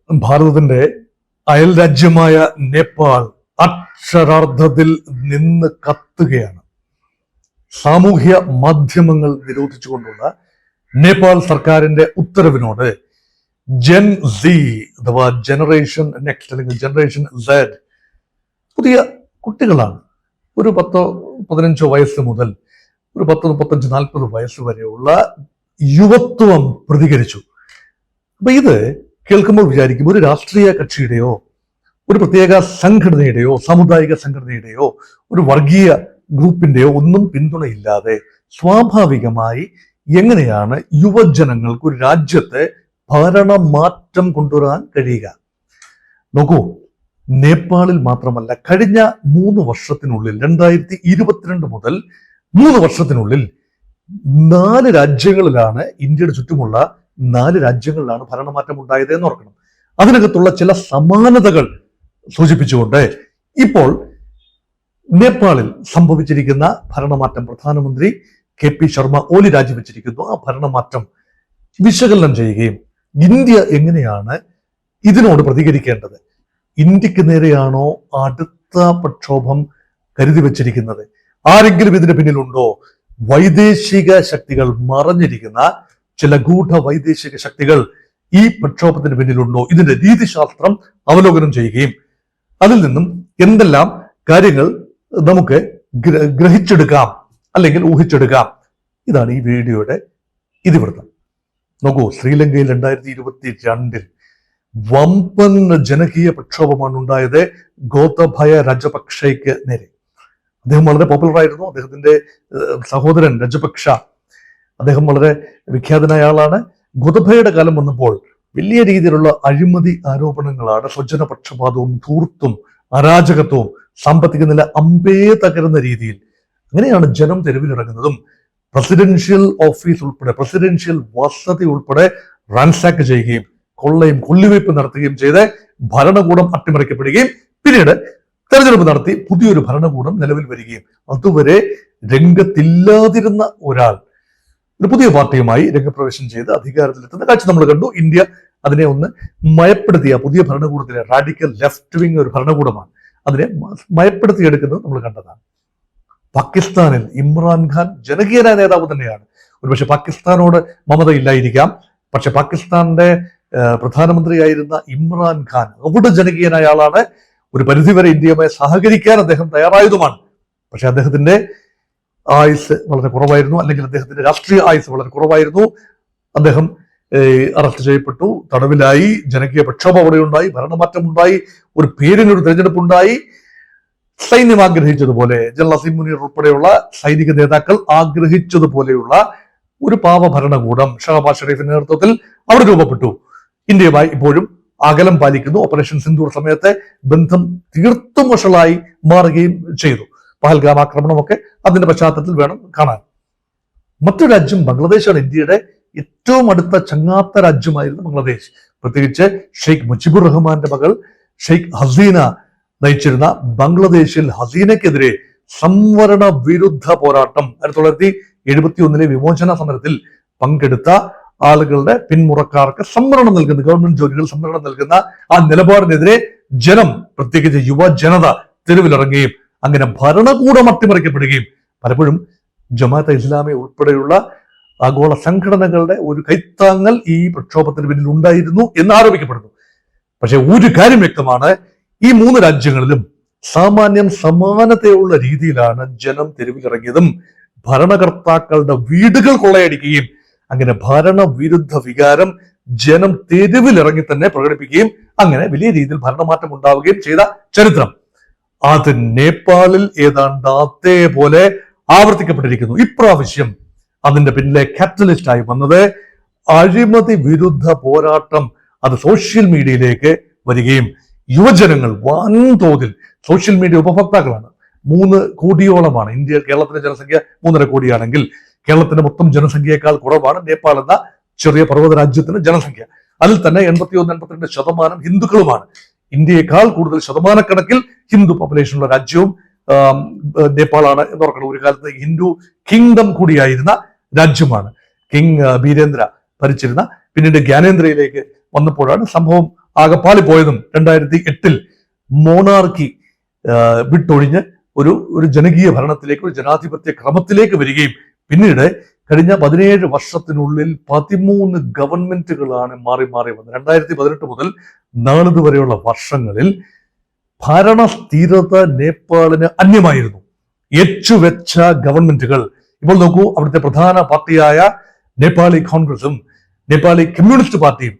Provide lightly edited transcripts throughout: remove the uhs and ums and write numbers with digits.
ഭാരതത്തിന്റെ അയൽ രാജ്യമായ നേപ്പാൾ അക്ഷരാർത്ഥത്തിൽ നിന്ന് കത്തുകയാണ്. സാമൂഹ്യ മാധ്യമങ്ങൾ നിരോധിച്ചുകൊണ്ടുള്ള നേപ്പാൾ സർക്കാരിന്റെ ഉത്തരവിനോട് ജെൻ സി അഥവാ ജനറേഷൻ നെക്സ്റ്റ് അല്ലെങ്കിൽ ജനറേഷൻ സെഡ്, പുതിയ കുട്ടികളാണ്, ഒരു 10-15 വയസ്സ് മുതൽ ഒരു 10-35-40 വയസ്സ് വരെയുള്ള യുവത്വം പ്രതികരിച്ചു. അപ്പൊ ഇത് കേൾക്കുമ്പോൾ വിചാരിക്കും, ഒരു രാഷ്ട്രീയ കക്ഷിയുടെയോ ഒരു പ്രത്യേക സംഘടനയുടെയോ സാമുദായിക സംഘടനയുടെയോ ഒരു വർഗീയ ഗ്രൂപ്പിന്റെയോ ഒന്നും പിന്തുണയില്ലാതെ സ്വാഭാവികമായി എങ്ങനെയാണ് യുവജനങ്ങൾക്ക് ഒരു രാജ്യത്തെ ഭരണമാറ്റം കൊണ്ടുവരാൻ കഴിയുക? നോക്കൂ, നേപ്പാളിൽ മാത്രമല്ല, കഴിഞ്ഞ 3 വർഷത്തിനുള്ളിൽ 2022 മുതൽ 3 വർഷത്തിനുള്ളിൽ 4 രാജ്യങ്ങളിലാണ്, ഇന്ത്യയുടെ ചുറ്റുമുള്ള 4 രാജ്യങ്ങളിലാണ് ഭരണമാറ്റം ഉണ്ടായത് എന്ന് ഓർക്കണം. അതിനകത്തുള്ള ചില സമാനതകൾ സൂചിപ്പിച്ചുകൊണ്ട് ഇപ്പോൾ നേപ്പാളിൽ സംഭവിച്ചിരിക്കുന്ന ഭരണമാറ്റം, പ്രധാനമന്ത്രി KP ശർമ്മ ഓലി രാജിവെച്ചിരിക്കുന്നു. ആ ഭരണമാറ്റം വിശകലനം ചെയ്യുകയും ഇന്ത്യ എങ്ങനെയാണ് ഇതിനോട് പ്രതികരിക്കേണ്ടത്, ഇന്ത്യക്ക് നേരെയാണോ അടുത്ത പ്രക്ഷോഭം കരുതി വെച്ചിരിക്കുന്നത്, ആരെങ്കിലും ഇതിന് പിന്നിലുണ്ടോ, വൈദേശിക ശക്തികൾ, മറഞ്ഞിരിക്കുന്ന ചില ഗൂഢ വൈദേശിക ശക്തികൾ ഈ പ്രക്ഷോഭത്തിന് പിന്നിലുണ്ടോ, ഇതിന്റെ രീതിശാസ്ത്രം അവലോകനം ചെയ്യുകയും അതിൽ നിന്നും എന്തെല്ലാം കാര്യങ്ങൾ നമുക്ക് ഗ്രഹിച്ചെടുക്കാം അല്ലെങ്കിൽ ഊഹിച്ചെടുക്കാം, ഇതാണ് ഈ വീഡിയോയുടെ ഇതിവൃത്തം. നോക്കൂ, ശ്രീലങ്കയിൽ 2022 വമ്പൻ ജനകീയ പ്രക്ഷോഭമാണ് ഉണ്ടായത് ഗോതബയ രാജപക്ഷയ്ക്ക് നേരെ. അദ്ദേഹം വളരെ പോപ്പുലർ ആയിരുന്നു. അദ്ദേഹത്തിന്റെ സഹോദരൻ രാജപക്ഷ, അദ്ദേഹം വളരെ വിഖ്യാതനായ ആളാണ്. ഗോതബയുടെ കാലം വന്നപ്പോൾ വലിയ രീതിയിലുള്ള അഴിമതി ആരോപണങ്ങളാണ്, സ്വജന പക്ഷപാതവും ധൂർത്തും അരാജകത്വവും സാമ്പത്തിക നില അമ്പേ തകരുന്ന രീതിയിൽ. അങ്ങനെയാണ് ജനം തെരുവിലിറങ്ങുന്നതും പ്രസിഡൻഷ്യൽ ഓഫീസ് ഉൾപ്പെടെ പ്രസിഡൻഷ്യൽ വസതി ഉൾപ്പെടെ റാൻസാക്ക് ചെയ്യുകയും കൊള്ളയും കൊള്ളിവയ്പ് നടത്തുകയും ചെയ്ത് ഭരണകൂടം അട്ടിമറിക്കപ്പെടുകയും പിന്നീട് തെരഞ്ഞെടുപ്പ് നടത്തി പുതിയൊരു ഭരണകൂടം നിലവിൽ വരികയും അതുവരെ രംഗത്തില്ലാതിരുന്ന ഒരാൾ ഒരു പുതിയ പാർട്ടിയുമായി രംഗപ്രവേശം ചെയ്ത് അധികാരത്തിലെത്തുന്ന കാഴ്ച നമ്മൾ കണ്ടു. ഇന്ത്യ അതിനെ ഒന്ന് മയപ്പെടുത്തിയ പുതിയ ഭരണകൂടത്തിലെ റാഡിക്കൽ ലെഫ്റ്റ് വിങ് ഒരു ഭരണകൂടമാണ്, അതിനെ മയപ്പെടുത്തിയെടുക്കുന്നത് നമ്മൾ കണ്ടതാണ്. പാകിസ്ഥാനിൽ ഇമ്രാൻഖാൻ ജനകീയനായ നേതാവ് തന്നെയാണ്. ഒരുപക്ഷെ പാകിസ്ഥാനോട് മമതയില്ലായിരിക്കാം, പക്ഷെ പാകിസ്ഥാന്റെ പ്രധാനമന്ത്രിയായിരുന്ന ഇമ്രാൻഖാൻ അവിടെ ജനകീയനായ ആളാണ്. ഒരു പരിധിവരെ ഇന്ത്യയുമായി സഹകരിക്കാൻ അദ്ദേഹം തയ്യാറായതുമാണ്. പക്ഷെ അദ്ദേഹത്തിന്റെ ആയുസ് വളരെ കുറവായിരുന്നു, അല്ലെങ്കിൽ അദ്ദേഹത്തിന്റെ രാഷ്ട്രീയ ആയുസ് വളരെ കുറവായിരുന്നു. അദ്ദേഹം അറസ്റ്റ് ചെയ്യപ്പെട്ടു, തടവിലായി, ജനകീയ പ്രക്ഷോഭം അവിടെ ഉണ്ടായി, ഭരണമാറ്റം ഉണ്ടായി, ഒരു പേരിനൊരു തെരഞ്ഞെടുപ്പ് ഉണ്ടായി. സൈന്യം ആഗ്രഹിച്ചതുപോലെ, ജനറൽ അസീം മുനീർ ഉൾപ്പെടെയുള്ള സൈനിക നേതാക്കൾ ആഗ്രഹിച്ചതുപോലെയുള്ള ഒരു പാവ ഭരണകൂടം ഷഹബാസ് ഷെരീഫിന്റെ നേതൃത്വത്തിൽ അവിടെ രൂപപ്പെട്ടു. ഇന്ത്യയുമായി ഇപ്പോഴും അകലം പാലിക്കുന്നു. ഓപ്പറേഷൻ സിന്ദൂർ സമയത്തെ ബന്ധം തീർത്തും വഷളായി മാറുകയും ചെയ്തു. പഹൽഗാം ആക്രമണമൊക്കെ അതിന്റെ പശ്ചാത്തലത്തിൽ വേണം കാണാൻ. മറ്റൊരു രാജ്യം ബംഗ്ലാദേശാണ്. ഇന്ത്യയുടെ ഏറ്റവും അടുത്ത ചങ്ങാത്ത രാജ്യമായിരുന്നു ബംഗ്ലാദേശ്. പ്രത്യേകിച്ച് ഷെയ്ഖ് മുജിബുർ റഹ്മാന്റെ മകൾ ഷെയ്ഖ് ഹസീന നയിച്ചിരുന്ന ബംഗ്ലാദേശിൽ ഹസീനയ്ക്കെതിരെ സംവരണ വിരുദ്ധ പോരാട്ടം 1971 വിമോചന സമരത്തിൽ പങ്കെടുത്ത ആളുകളുടെ പിന്മുറക്കാർക്ക് സംവരണം നൽകുന്ന, ഗവൺമെന്റ് ജോലികൾ സംവരണം നൽകുന്ന ആ നിലപാടിനെതിരെ ജനം, പ്രത്യേകിച്ച് യുവജനത തെരുവിലിറങ്ങുകയും അങ്ങനെ ഭരണകൂടം അട്ടിമറിക്കപ്പെടുകയും പലപ്പോഴും ജമാഅത്തെ ഇസ്ലാമി ഉൾപ്പെടെയുള്ള ആഗോള സംഘടനകളുടെ ഒരു കൈത്താങ്ങൽ ഈ പ്രക്ഷോഭത്തിന് പിന്നിൽ ഉണ്ടായിരുന്നു എന്ന് ആരോപിക്കപ്പെടുന്നു. പക്ഷെ ഒരു കാര്യം വ്യക്തമാണ്, ഈ 3 രാജ്യങ്ങളിലും സാമാന്യം സമാനതയുള്ള രീതിയിലാണ് ജനം തെരുവിലിറങ്ങിയതും ഭരണകർത്താക്കളുടെ വീടുകൾ കൊള്ളയടിക്കുകയും അങ്ങനെ ഭരണവിരുദ്ധ വികാരം ജനം തെരുവിലിറങ്ങി തന്നെ പ്രകടിപ്പിക്കുകയും അങ്ങനെ വലിയ രീതിയിൽ ഭരണമാറ്റം ഉണ്ടാവുകയും ചെയ്ത ചരിത്രം അത് നേപ്പാളിൽ ഏതാണ്ട് അതേപോലെ ആവർത്തിക്കപ്പെട്ടിരിക്കുന്നു. ഇപ്രാവശ്യം അതിന്റെ പിന്നിലെ കാറ്റലിസ്റ്റ് ആയി വന്നത് അഴിമതി വിരുദ്ധ പോരാട്ടം. അത് സോഷ്യൽ മീഡിയയിലേക്ക് വരികയും യുവജനങ്ങൾ വൻതോതിൽ സോഷ്യൽ മീഡിയ ഉപഭോക്താക്കളാണ്. 3 കോടിയോളമാണ്. കേരളത്തിന്റെ ജനസംഖ്യ 3.5 കോടിയാണെങ്കിൽ കേരളത്തിന്റെ മൊത്തം ജനസംഖ്യയേക്കാൾ കുറവാണ് നേപ്പാൾ എന്ന ചെറിയ പർവ്വത രാജ്യത്തിന്റെ ജനസംഖ്യ. അതിൽ തന്നെ 81-82% ഹിന്ദുക്കളുമാണ്. ഇന്ത്യയെക്കാൾ കൂടുതൽ ശതമാനക്കണക്കിൽ ഹിന്ദു പോപ്പുലേഷനുള്ള രാജ്യവും നേപ്പാളാണ് എന്ന് ഓർക്കണം. ഒരു കാലത്ത് ഹിന്ദു കിങ്ഡം കൂടിയായിരുന്ന രാജ്യമാണ്. കിങ് ബീരേന്ദ്ര ഭരിച്ചിരുന്ന, പിന്നീട് ജ്ഞാനേന്ദ്രയിലേക്ക് വന്നപ്പോഴാണ് സംഭവം ആകെ പാളിപ്പോയതും 2008 മോണാർക്കി വിട്ടൊഴിഞ്ഞ് ഒരു ജനകീയ ഭരണത്തിലേക്ക്, ഒരു ജനാധിപത്യ ക്രമത്തിലേക്ക് വരികയും പിന്നീട് കഴിഞ്ഞ 17 വർഷത്തിനുള്ളിൽ 13 ഗവൺമെന്റുകളാണ് മാറി മാറി വന്നത്. 2018 മുതൽ നാളിതുവരെയുള്ള വർഷങ്ങളിൽ ഭരണസ്ഥിരത നേപ്പാളിന് അന്യമായിരുന്നു. ഏച്ചുവെച്ച ഗവൺമെന്റുകൾ. ഇപ്പോൾ നോക്കൂ, അവിടുത്തെ പ്രധാന പാർട്ടിയായ നേപ്പാളി കോൺഗ്രസും നേപ്പാളി കമ്മ്യൂണിസ്റ്റ് പാർട്ടിയും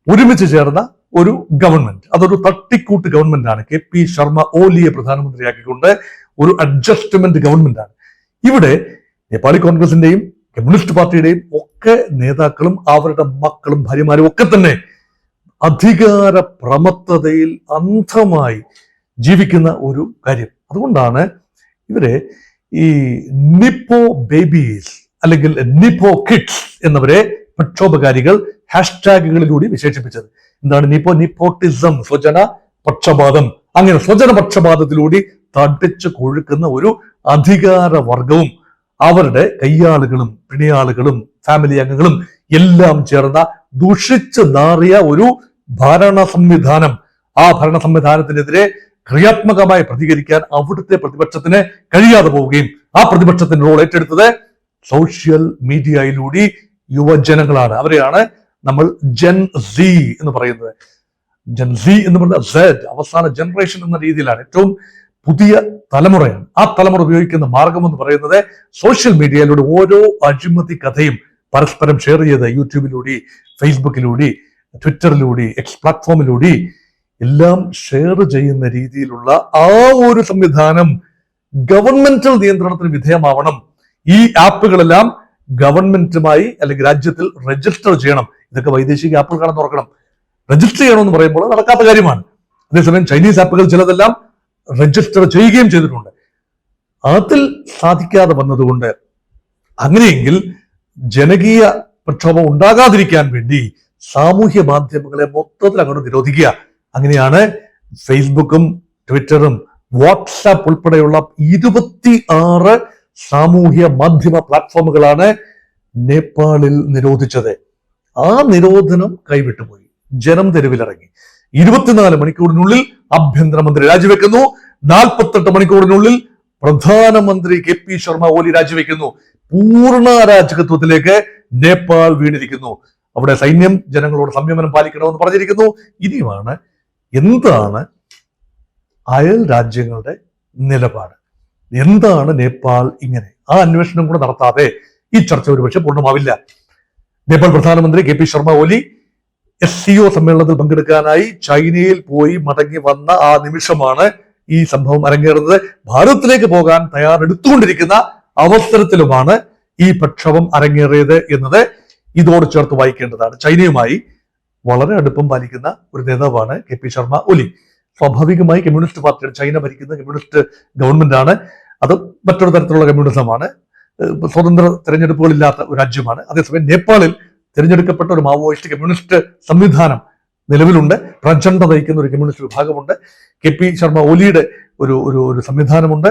ഒരുമിച്ച് ചേർന്ന ഒരു ഗവൺമെന്റ്, അതൊരു തട്ടിക്കൂട്ട് ഗവൺമെന്റ് ആണ്. KP ശർമ്മ ഓലിയെ പ്രധാനമന്ത്രിയാക്കിക്കൊണ്ട് ഒരു അഡ്ജസ്റ്റ്മെന്റ് ഗവൺമെന്റ് ആണ്. ഇവിടെ നേപ്പാളി കോൺഗ്രസിന്റെയും കമ്മ്യൂണിസ്റ്റ് പാർട്ടിയുടെയും ഒക്കെ നേതാക്കളും അവരുടെ മക്കളും ഭാര്യമാരും ഒക്കെ തന്നെ അധികാര പ്രമത്തതയിൽ അന്ധമായി ജീവിക്കുന്ന ഒരു കാര്യം. അതുകൊണ്ടാണ് ഇവരെ ഈ നിപ്പോ ബേബീസ് അല്ലെങ്കിൽ നിപ്പോ കിഡ്സ് എന്നവരെ പ്രക്ഷോഭകാരികൾ ഹാഷ്ടാഗുകളിലൂടെ വിശേഷിപ്പിച്ചത്. എന്താണ് നിപ്പോട്ടിസം, സ്വജന പക്ഷപാതം. അങ്ങനെ സ്വജന പക്ഷപാതത്തിലൂടെ തടിച്ചു കൊഴുക്കുന്ന ഒരു അധികാര വർഗവും അവരുടെ കയ്യാളുകളും പിണിയാളുകളും ഫാമിലി അംഗങ്ങളും എല്ലാം ചേർന്ന ദുഷിച്ച് നാറിയ ഒരു ഭരണ സംവിധാനം. ആ ഭരണ സംവിധാനത്തിനെതിരെ ക്രിയാത്മകമായി പ്രതികരിക്കാൻ അവിടുത്തെ പ്രതിപക്ഷത്തിന് കഴിയാതെ പോവുകയും ആ പ്രതിപക്ഷത്തിന്റെ റോൾ ഏറ്റെടുത്തത് സോഷ്യൽ മീഡിയയിലൂടെ യുവജനങ്ങളാണ്. അവരെയാണ് നമ്മൾ ജെൻ സി എന്ന് പറയുന്നത്. ജെൻ സി എന്ന് പറയുന്നത് സെഡ്, അവസാന ജനറേഷൻ എന്ന രീതിയിലാണ്. ഏറ്റവും പുതിയ തലമുറയാണ്. ആ തലമുറ ഉപയോഗിക്കുന്ന മാർഗം എന്ന് പറയുന്നത് സോഷ്യൽ മീഡിയയിലൂടെ ഓരോ അഴിമതി കഥയും പരസ്പരം ഷെയർ ചെയ്ത് യൂട്യൂബിലൂടെ, ഫേസ്ബുക്കിലൂടെ, ട്വിറ്ററിലൂടെ, എക്സ് പ്ലാറ്റ്ഫോമിലൂടെ എല്ലാം ഷെയർ ചെയ്യുന്ന രീതിയിലുള്ള ആ ഒരു സംവിധാനം ഗവൺമെന്റൽ നിയന്ത്രണത്തിന് വിധേയമാവണം. ഈ ആപ്പുകളെല്ലാം ഗവൺമെന്റുമായി അല്ലെങ്കിൽ രാജ്യത്തിൽ രജിസ്റ്റർ ചെയ്യണം. ഇതൊക്കെ വൈദേശിക ആപ്പുകളാണെന്ന് ഓർക്കണം. രജിസ്റ്റർ ചെയ്യണമെന്ന് പറയുമ്പോൾ നടക്കാത്ത കാര്യമാണ്. അതേസമയം ചൈനീസ് ആപ്പുകൾ ചിലതെല്ലാം രജിസ്റ്റർ ചെയ്യുകയും ചെയ്തിട്ടുണ്ട്. അതിൽ സാധിക്കാതെ വന്നതുകൊണ്ട് അങ്ങനെയെങ്കിൽ ജനകീയ പ്രക്ഷോഭം ഉണ്ടാകാതിരിക്കാൻ വേണ്ടി സാമൂഹ്യ മാധ്യമങ്ങളെ മൊത്തത്തിൽ അങ്ങോട്ട് നിരോധിക്കുക. അങ്ങനെയാണ് ഫേസ്ബുക്കും ട്വിറ്ററും വാട്സാപ്പ് ഉൾപ്പെടെയുള്ള 26 സാമൂഹ്യ മാധ്യമ പ്ലാറ്റ്ഫോമുകളാണ് നേപ്പാളിൽ നിരോധിച്ചത്. ആ നിരോധനം കൈവിട്ടുപോയി. ജനം തെരുവിലിറങ്ങി. 24 മണിക്കൂറിനുള്ളിൽ ആഭ്യന്തരമന്ത്രി രാജിവെക്കുന്നു. 48 മണിക്കൂറിനുള്ളിൽ പ്രധാനമന്ത്രി KP ശർമ്മ ഓലി രാജിവെക്കുന്നു. പൂർണ്ണ അരാജകത്വത്തിലേക്ക് നേപ്പാൾ വീണിരിക്കുന്നു. അവിടെ സൈന്യം ജനങ്ങളോട് സംയമനം പാലിക്കണമെന്ന് പറഞ്ഞിരിക്കുന്നു. ഇനിയുമാണ് എന്താണ് അയൽ രാജ്യങ്ങളുടെ നിലപാട്, എന്താണ് നേപ്പാൾ ഇങ്ങനെ, ആ അന്വേഷണം കൂടെ നടത്താതെ ഈ ചർച്ച ഒരുപക്ഷെ പൂർണ്ണമാവില്ല. നേപ്പാൾ പ്രധാനമന്ത്രി KP ശർമ്മ ഓലി SCO സമ്മേളനത്തിൽ പങ്കെടുക്കാനായി ചൈനയിൽ പോയി മടങ്ങി വന്ന ആ നിമിഷമാണ് ഈ സംഭവം അരങ്ങേറുന്നത്. ഭാരതത്തിലേക്ക് പോകാൻ തയ്യാറെടുത്തുകൊണ്ടിരിക്കുന്ന അവസരത്തിലുമാണ് ഈ പ്രക്ഷോഭം അരങ്ങേറിയത് എന്നത് ഇതോട് ചേർത്ത് വായിക്കേണ്ടതാണ്. ചൈനയുമായി വളരെ അടുപ്പം പാലിക്കുന്ന ഒരു നേതാവാണ് KP ശർമ്മ ഓലി. സ്വാഭാവികമായി കമ്മ്യൂണിസ്റ്റ് പാർട്ടിയുടെ, ചൈന ഭരിക്കുന്ന കമ്മ്യൂണിസ്റ്റ് ഗവൺമെന്റ് ആണ്. അത് മറ്റൊരു തരത്തിലുള്ള കമ്മ്യൂണിസമാണ്. സ്വതന്ത്ര തെരഞ്ഞെടുപ്പുകളില്ലാത്ത ഒരു രാജ്യമാണ്. അതേസമയം നേപ്പാളിൽ തിരഞ്ഞെടുക്കപ്പെട്ട ഒരു മാവോയിസ്റ്റ് കമ്മ്യൂണിസ്റ്റ് സംവിധാനം നിലവിലുണ്ട്. പ്രചണ്ഡ നയിക്കുന്ന ഒരു കമ്മ്യൂണിസ്റ്റ് വിഭാഗമുണ്ട്. KP ശർമ്മ ഓലിയുടെ ഒരു സംവിധാനമുണ്ട്.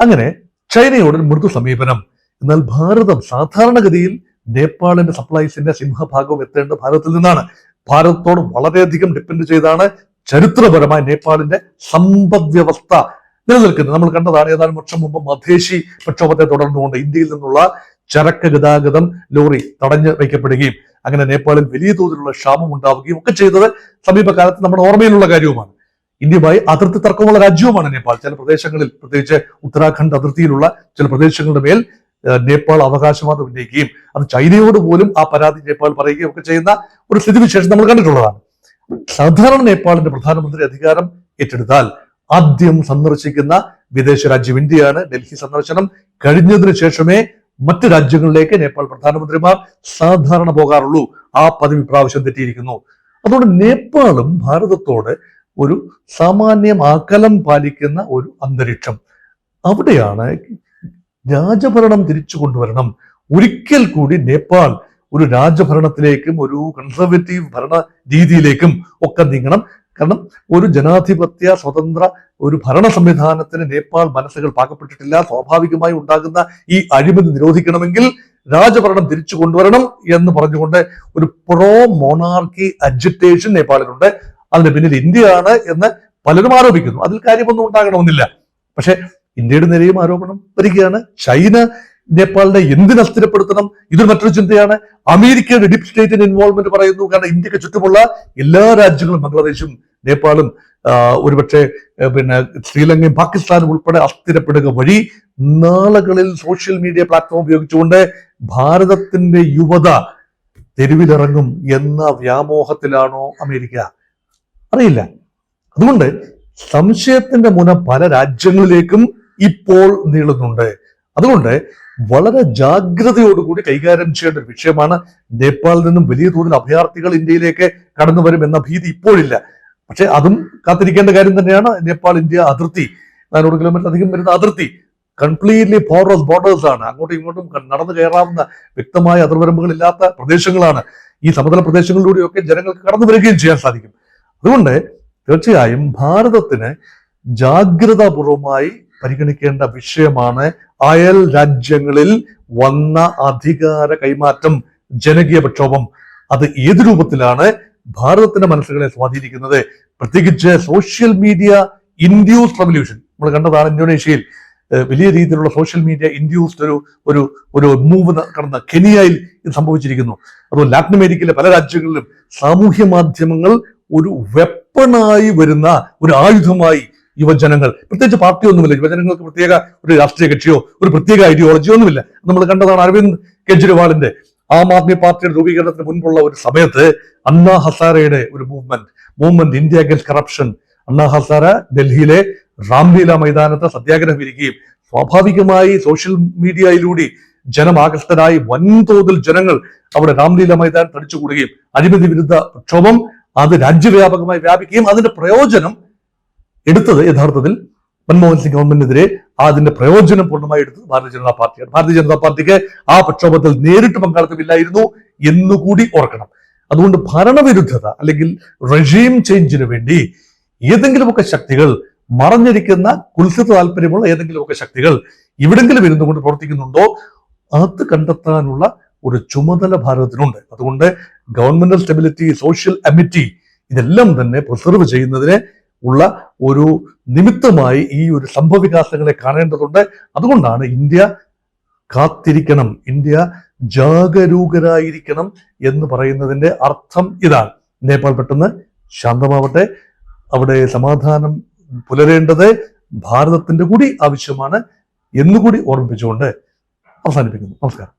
അങ്ങനെ ചൈനയോട് മൃദു സമീപനം. എന്നാൽ ഭാരതം സാധാരണഗതിയിൽ നേപ്പാളിന്റെ സപ്ലൈസിന്റെ സിംഹഭാഗവും എത്തേണ്ടത് ഭാരതത്തിൽ നിന്നാണ്. ഭാരതത്തോട് വളരെയധികം ഡിപ്പെൻഡ് ചെയ്താണ് ചരിത്രപരമായി നേപ്പാളിന്റെ സമ്പദ് വ്യവസ്ഥ നിലനിൽക്കുന്നത്. നമ്മൾ കണ്ടതാണ് ഏതാനും വർഷം മുമ്പ് മധേശി പ്രക്ഷോഭത്തെ തുടർന്നുകൊണ്ട് ഇന്ത്യയിൽ നിന്നുള്ള ചരക്ക് ഗതാഗതം ലോറി തടഞ്ഞു വയ്ക്കപ്പെടുകയും അങ്ങനെ നേപ്പാളിൽ വലിയ തോതിലുള്ള ക്ഷാമം ഉണ്ടാവുകയും ഒക്കെ ചെയ്തത് സമീപകാലത്ത് നമ്മുടെ ഓർമ്മയിലുള്ള കാര്യവുമാണ്. ഇന്ത്യയുമായി അതിർത്തി തർക്കമുള്ള രാജ്യവുമാണ് നേപ്പാൾ. ചില പ്രദേശങ്ങളിൽ, പ്രത്യേകിച്ച് ഉത്തരാഖണ്ഡ് അതിർത്തിയിലുള്ള ചില പ്രദേശങ്ങളുടെ മേൽ നേപ്പാൾ അവകാശവാദം ഉന്നയിക്കുകയും അത് ചൈനയോട് പോലും ആ പരാതി നേപ്പാൾ പറയുകയും ഒക്കെ ചെയ്യുന്ന ഒരു സ്ഥിതിവിശേഷം നമ്മൾ കണ്ടിട്ടുള്ളതാണ്. സാധാരണ നേപ്പാളിന്റെ പ്രധാനമന്ത്രി അധികാരം ഏറ്റെടുത്താൽ ആദ്യം സന്ദർശിക്കുന്ന വിദേശ രാജ്യം ഇന്ത്യയാണ്. ഡൽഹി സന്ദർശനം കഴിഞ്ഞതിന് ശേഷമേ മറ്റ് രാജ്യങ്ങളിലേക്ക് നേപ്പാൾ പ്രധാനമന്ത്രിമാർ സാധാരണ പോകാറുള്ളൂ. ആ പതിവ് പ്രാവശ്യം തെറ്റിയിരിക്കുന്നു. അതുകൊണ്ട് നേപ്പാളും ഭാരതത്തോട് ഒരു സാമാന്യം അകലം പാലിക്കുന്ന ഒരു അന്തരീക്ഷം. അവിടെയാണ് രാജഭരണം തിരിച്ചു കൊണ്ടുവരണം. ഒരിക്കൽ കൂടി നേപ്പാൾ ഒരു രാജഭരണത്തിലേക്കും ഒരു കൺസർവേറ്റീവ് ഭരണ രീതിയിലേക്കും ഒക്കെ നീങ്ങണം. കാരണം ഒരു ജനാധിപത്യ സ്വതന്ത്ര ഒരു ഭരണ സംവിധാനത്തിന് നേപ്പാൾ മനസ്സുകൾ പാകപ്പെട്ടിട്ടില്ല. സ്വാഭാവികമായി ഉണ്ടാകുന്ന ഈ അഴിമതി നിരോധിക്കണമെങ്കിൽ രാജഭരണം തിരിച്ചു കൊണ്ടുവരണം എന്ന് പറഞ്ഞുകൊണ്ട് ഒരു പ്രോ മൊണാർക്കി അജിറ്റേഷൻ നേപ്പാളിലുണ്ട്. അതിന് പിന്നിൽ ഇന്ത്യയാണ് എന്ന് പലരും ആരോപിക്കുന്നു. അതിൽ കാര്യമൊന്നും ഉണ്ടാകണമെന്നില്ല. പക്ഷെ ഇന്ത്യയുടെ നേരെയും ആരോപണം വരികയാണ്. ചൈന നേപ്പാളിനെ എന്തിന് അസ്ഥിരപ്പെടുത്തണം? ഇതൊരു മറ്റൊരു ചിന്തയാണ്. അമേരിക്കയുടെ ഡീപ് സ്റ്റേറ്റിന്റെ ഇൻവോൾവ്മെന്റ് പറയുന്നു. കാരണം ഇന്ത്യക്ക് ചുറ്റുമുള്ള എല്ലാ രാജ്യങ്ങളും, ബംഗ്ലാദേശും നേപ്പാളും ഒരുപക്ഷെ ശ്രീലങ്കയും പാകിസ്ഥാനും ഉൾപ്പെടെ അസ്ഥിരപ്പെടുക വഴി നാളുകളിൽ സോഷ്യൽ മീഡിയ പ്ലാറ്റ്ഫോം ഉപയോഗിച്ചുകൊണ്ട് ഭാരതത്തിന്റെ യുവത തെരുവിലിറങ്ങും എന്ന വ്യാമോഹത്തിലാണോ അമേരിക്ക? അറിയില്ല. അതുകൊണ്ട് സംശയത്തിന്റെ മുന പല രാജ്യങ്ങളിലേക്കും ഇപ്പോൾ നീളുന്നുണ്ട്. അതുകൊണ്ട് വളരെ ജാഗ്രതയോടുകൂടി കൈകാര്യം ചെയ്യേണ്ട ഒരു വിഷയമാണ്. നേപ്പാളിൽ നിന്നും വലിയ തോതിൽ അഭയാർത്ഥികൾ ഇന്ത്യയിലേക്ക് കടന്നു വരും എന്ന ഭീതി ഇപ്പോഴില്ല. പക്ഷെ അതും കാത്തിരിക്കേണ്ട കാര്യം തന്നെയാണ്. നേപ്പാൾ ഇന്ത്യ അതിർത്തി 400 കിലോമീറ്റർ അധികം വരുന്ന അതിർത്തി കംപ്ലീറ്റ്ലി പോറസ് ബോർഡേഴ്സ് ആണ്. അങ്ങോട്ടും ഇങ്ങോട്ടും നടന്നു കയറാവുന്ന വ്യക്തമായ അതിർവരമ്പുകളില്ലാത്ത പ്രദേശങ്ങളാണ്. ഈ സമതല പ്രദേശങ്ങളിലൂടെയൊക്കെ ജനങ്ങൾക്ക് കടന്നു വരികയും ചെയ്യാൻ സാധിക്കും. അതുകൊണ്ട് തീർച്ചയായും ഭാരതത്തിന് ജാഗ്രതാപൂർവമായി പരിഗണിക്കേണ്ട വിഷയമാണ് അയൽ രാജ്യങ്ങളിൽ വന്ന അധികാര കൈമാറ്റം, ജനകീയ പ്രക്ഷോഭം. അത് ഏത് രൂപത്തിലാണ് ഭാരതത്തിന്റെ മനസ്സുകളെ സ്വാധീനിക്കുന്നത്? പ്രത്യേകിച്ച് സോഷ്യൽ മീഡിയ ഇൻഡ്യൂസ്ഡ് റവല്യൂഷൻ നമ്മൾ കണ്ടതാണ്. ഇന്തോനേഷ്യയിൽ വലിയ രീതിയിലുള്ള സോഷ്യൽ മീഡിയ ഇൻഡ്യൂസ്ഡ് ഒരു മൂവ് കടന്ന കെനിയയിൽ ഇത് സംഭവിച്ചിരിക്കുന്നു. അതുപോലെ ലാറ്റിൻ അമേരിക്കയിലെ പല രാജ്യങ്ങളിലും സാമൂഹ്യ മാധ്യമങ്ങൾ ഒരു വെപ്പണായി വരുന്ന ഒരു ആയുധമായി യുവജനങ്ങൾ, പ്രത്യേകിച്ച് പാർട്ടിയൊന്നുമില്ല, യുവജനങ്ങൾക്ക് പ്രത്യേക ഒരു രാഷ്ട്രീയ കക്ഷിയോ ഒരു പ്രത്യേക ഐഡിയോളജിയോ ഒന്നുമില്ല. നമ്മൾ കണ്ടതാണ് അരവിന്ദ് കെജ്രിവാളിന്റെ ആം ആദ്മി പാർട്ടിയുടെ രൂപീകരണത്തിന് മുൻപുള്ള ഒരു സമയത്ത് അണ്ണാ ഹസാരയുടെ ഒരു മൂവ്മെന്റ് ഇന്ത്യ അഗൈൻസ്റ്റ് കറപ്ഷൻ. അണ്ണാ ഹസാര ഡൽഹിയിലെ രാംലീല മൈതാനത്ത് സത്യാഗ്രഹം ഇരിക്കുകയും സ്വാഭാവികമായി സോഷ്യൽ മീഡിയയിലൂടെ ജനമാകൃഷ്ടരായി വൻതോതിൽ ജനങ്ങൾ അവിടെ രാംലീല മൈതാനം തടിച്ചുകൂടുകയും അഴിമതി വിരുദ്ധ പ്രക്ഷോഭം അത് രാജ്യവ്യാപകമായി വ്യാപിക്കുകയും അതിന്റെ പ്രയോജനം എടുത്തത് യഥാർത്ഥത്തിൽ മൻമോഹൻ സിംഗ് ഗവൺമെന്റിനെതിരെ അതിന്റെ പ്രയോജനം പൂർണ്ണമായി എടുത്തത് ഭാരതീയ ജനതാ പാർട്ടിയാണ്. ഭാരതീയ ജനതാ പാർട്ടിക്ക് ആ പ്രക്ഷോഭത്തിൽ നേരിട്ട് പങ്കാളിത്തമില്ലായിരുന്നു എന്നുകൂടി ഓർക്കണം. അതുകൊണ്ട് ഭരണവിരുദ്ധത അല്ലെങ്കിൽ റെജീം ചേഞ്ചിന് വേണ്ടി ഏതെങ്കിലുമൊക്കെ ശക്തികൾ, മറഞ്ഞിരിക്കുന്ന കുൽസിത താല്പര്യമുള്ള ഏതെങ്കിലുമൊക്കെ ശക്തികൾ എവിടെങ്കിലും ഇരുന്നുകൊണ്ട് പ്രവർത്തിക്കുന്നുണ്ടോ അത് കണ്ടെത്താനുള്ള ഒരു ചുമതല ഭാരതത്തിനുണ്ട്. അതുകൊണ്ട് ഗവൺമെന്റൽ സ്റ്റെബിലിറ്റി, സോഷ്യൽ അമിറ്റി ഇതെല്ലാം തന്നെ പ്രിസർവ് ചെയ്യുന്നതിന് ഉള്ള ഒരു നിമിത്തമായി ഈ ഒരു സംഭവവികാസങ്ങളെ കാണേണ്ടതുണ്ട്. അതുകൊണ്ടാണ് ഇന്ത്യ കാത്തിരിക്കണം, ഇന്ത്യ ജാഗരൂകരായിരിക്കണം എന്ന് പറയുന്നതിന്റെ അർത്ഥം ഇതാണ്. നേപ്പാൾ പെട്ടെന്ന് ശാന്തമാവട്ടെ. അവിടെ സമാധാനം പുലരേണ്ടത് ഭാരതത്തിന്റെ കൂടി ആവശ്യമാണ് എന്നുകൂടി ഓർമ്മിപ്പിച്ചുകൊണ്ട് അവസാനിപ്പിക്കുന്നു. നമസ്കാരം.